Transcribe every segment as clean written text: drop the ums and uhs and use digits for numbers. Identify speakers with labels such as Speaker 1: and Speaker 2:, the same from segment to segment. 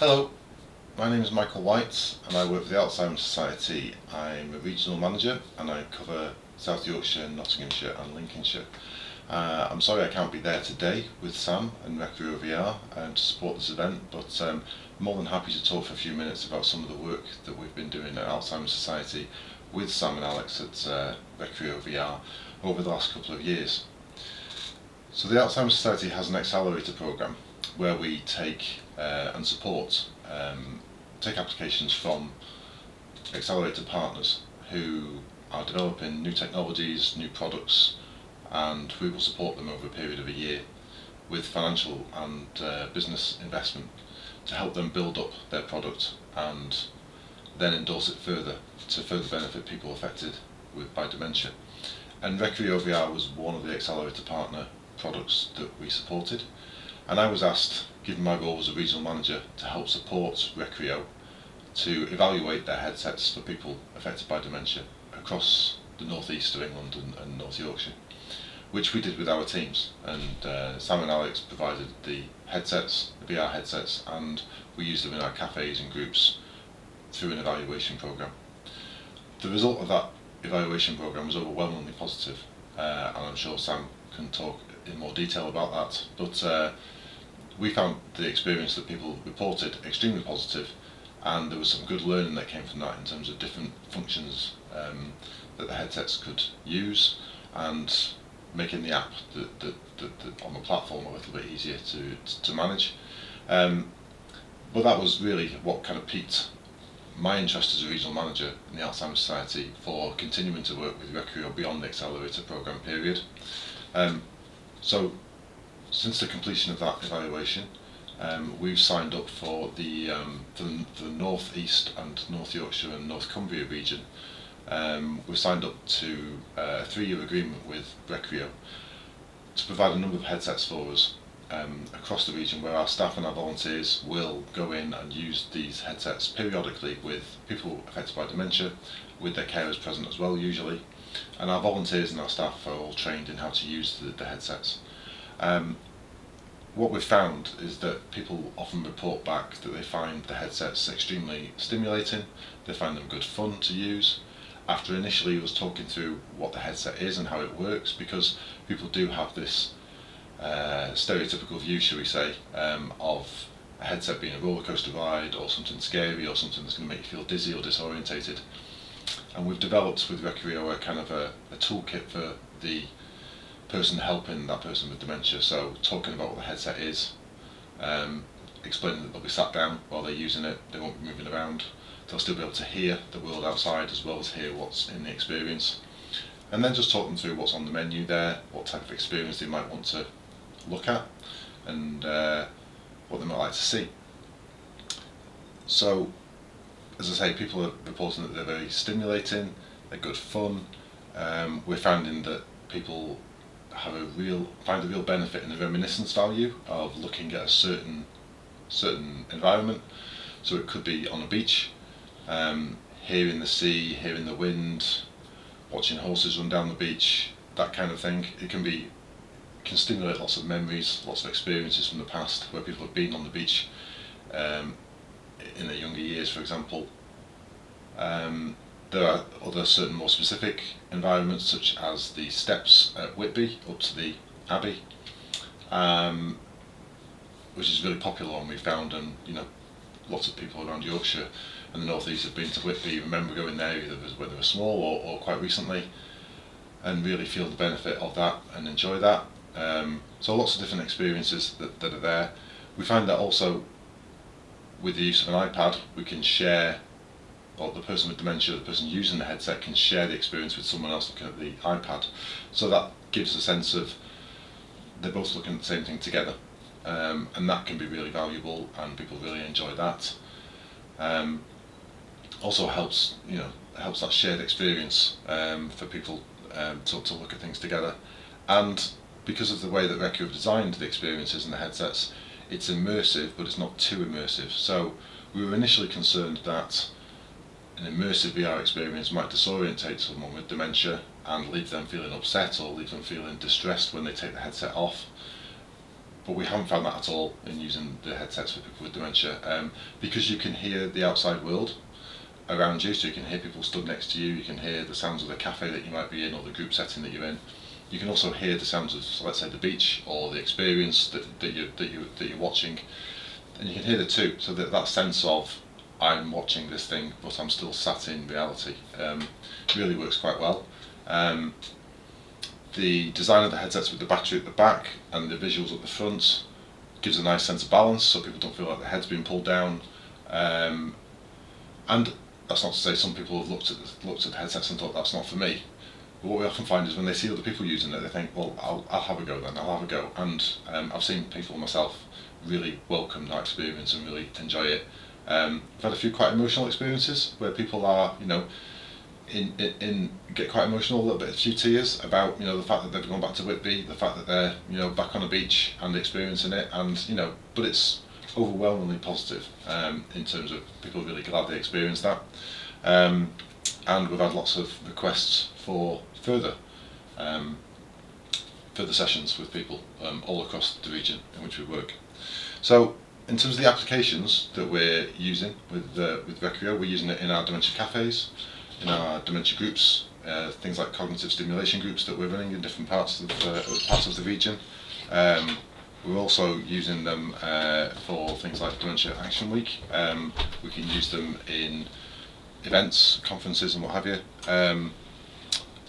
Speaker 1: Hello, my name is Michael White and I work for the Alzheimer Society. I'm a regional manager and I cover South Yorkshire, Nottinghamshire and Lincolnshire. I'm sorry I can't be there today with Sam and RecreoVR to support this event, but I'm more than happy to talk for a few minutes about some of the work that we've been doing at Alzheimer Society with Sam and Alex at RecreoVR over the last couple of years. So the Alzheimer Society has an accelerator programme where we take and support take applications from accelerator partners who are developing new technologies, new products, and we will support them over a period of a year with financial and business investment to help them build up their product and then endorse it further to further benefit people affected by dementia. And RecreoVR was one of the accelerator partner products that we supported, and I was asked, given my role as a regional manager, to help support Recreo to evaluate their headsets for people affected by dementia across the northeast of England and North Yorkshire, which we did with our teams. And Sam and Alex provided the headsets, the VR headsets, and we used them in our cafes and groups through an evaluation programme. The result of that evaluation programme was overwhelmingly positive, and I'm sure Sam can talk in more detail about that, but we found the experience that people reported extremely positive, and there was some good learning that came from that in terms of different functions that the headsets could use, and making the app on the platform a little bit easier to manage. But that was really what kind of piqued my interest as a regional manager in the Alzheimer Society for continuing to work with Recreo beyond the accelerator programme period. So since the completion of that evaluation, we've signed up for the North East and North Yorkshire and North Cumbria region. We've signed up to a 3-year agreement with Recreo to provide a number of headsets for us across the region, where our staff and our volunteers will go in and use these headsets periodically with people affected by dementia, with their carers present as well usually, and our volunteers and our staff are all trained in how to use the headsets. What we've found is that people often report back that they find the headsets extremely stimulating, they find them good fun to use. After initially was talking through what the headset is and how it works, because people do have this stereotypical view, shall we say, of a headset being a roller coaster ride or something scary or something that's going to make you feel dizzy or disorientated. And we've developed with Recreo a kind of a toolkit for the person helping that person with dementia, so talking about what the headset is, explaining that they'll be sat down while they're using it, they won't be moving around, they'll still be able to hear the world outside as well as hear what's in the experience, and then just talk them through what's on the menu there, what type of experience they might want to look at, and what they might like to see. So, as I say, people are reporting that they're very stimulating, they're good fun. We're finding that people find a real benefit in the reminiscence value of looking at a certain environment. So it could be on a beach, hearing the sea, hearing the wind, watching horses run down the beach, that kind of thing. It can stimulate lots of memories, lots of experiences from the past where people have been on the beach in their younger years, for example. There are other certain more specific environments, such as the steps at Whitby up to the Abbey, which is really popular one we found, and lots of people around Yorkshire and the North East have been to Whitby, remember going there either when they were small or quite recently, and really feel the benefit of that and enjoy that. So lots of different experiences that are there. We find that also with the use of an iPad we can share, or the person with dementia, the person using the headset, can share the experience with someone else looking at the iPad. So that gives a sense of they're both looking at the same thing together, and that can be really valuable, and people really enjoy that. Also helps that shared experience for people to look at things together. And because of the way that Recreo have designed the experiences and the headsets, it's immersive, but it's not too immersive. So we were initially concerned that an immersive VR experience might disorientate someone with dementia and leave them feeling upset or leave them feeling distressed when they take the headset off. but we haven't found that at all in using the headsets for people with dementia, because you can hear the outside world around you, so you can hear people stood next to you, you can hear the sounds of the cafe that you might be in or the group setting that you're in. You can also hear the sounds of, so let's say, the beach or the experience that you're watching, and you can hear the two. So that sense of I'm watching this thing, but I'm still sat in reality, really works quite well. The design of the headsets with the battery at the back and the visuals at the front gives a nice sense of balance, so people don't feel like their head's being pulled down. And that's not to say some people have looked at the headsets and thought that's not for me. But what we often find is when they see other people using it, they think, well, I'll have a go then, I'll have a go. And I've seen people myself really welcome that experience and really enjoy it. I've had a few quite emotional experiences where people are, get quite emotional, a little bit, a few tears about, the fact that they've gone back to Whitby, the fact that they're, back on a beach and experiencing it, and but it's overwhelmingly positive in terms of people really glad they experienced that. And we've had lots of requests for further sessions with people all across the region in which we work. So in terms of the applications that we're using with Recreo, we're using it in our dementia cafes, in our dementia groups, things like cognitive stimulation groups that we're running in different parts of the region. We're also using them for things like Dementia Action Week. We can use them in events, conferences and what have you.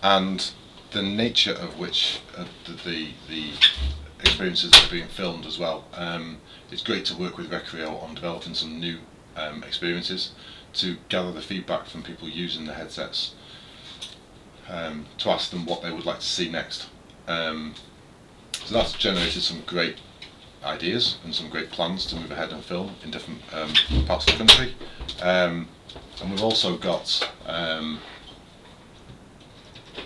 Speaker 1: And the nature of which the experiences are being filmed as well. It's great to work with Recreo on developing some new experiences to gather the feedback from people using the headsets, to ask them what they would like to see next. So that's generated some great ideas and some great plans to move ahead and film in different parts of the country. And we've also got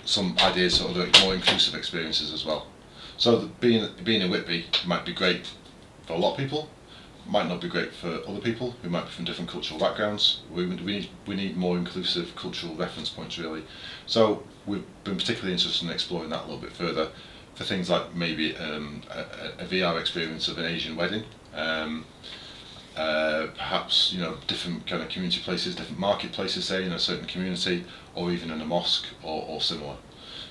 Speaker 1: some ideas for other more inclusive experiences as well. So being in Whitby might be great for a lot of people, might not be great for other people who might be from different cultural backgrounds. We need more inclusive cultural reference points, really. So we've been particularly interested in exploring that a little bit further for things like maybe a VR experience of an Asian wedding, perhaps different kind of community places, different marketplaces, say in a certain community, or even in a mosque or similar.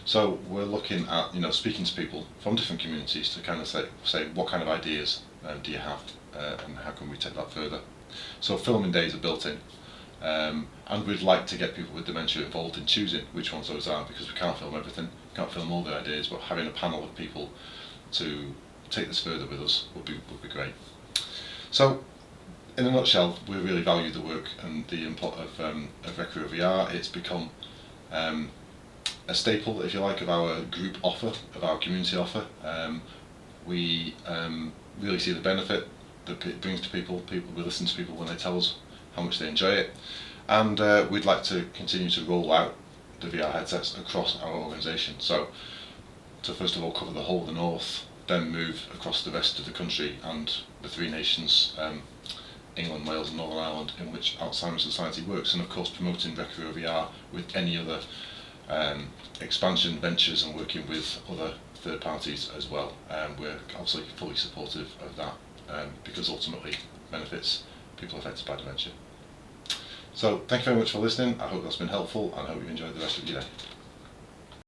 Speaker 1: So we're looking at speaking to people from different communities to kind of say what kind of ideas do you have, and how can we take that further. So filming days are built in, and we'd like to get people with dementia involved in choosing which ones those are, because we can't film everything, can't film all the ideas, but having a panel of people to take this further with us would be great. So in a nutshell, we really value the work and the input of RecreoVR. It's become a staple, if you like, of our group offer, of our community offer. We really see the benefit that it brings to people. We listen to people when they tell us how much they enjoy it, and we'd like to continue to roll out the VR headsets across our organisation. So to first of all cover the whole of the north, then move across the rest of the country and the three nations, England, Wales and Northern Ireland, in which Alzheimer Society works, and of course promoting RecreoVR with any other expansion ventures and working with other third parties as well. We're obviously fully supportive of that, because ultimately benefits people affected by dementia. So thank you very much for listening. I hope that's been helpful and I hope you enjoyed the rest of your day.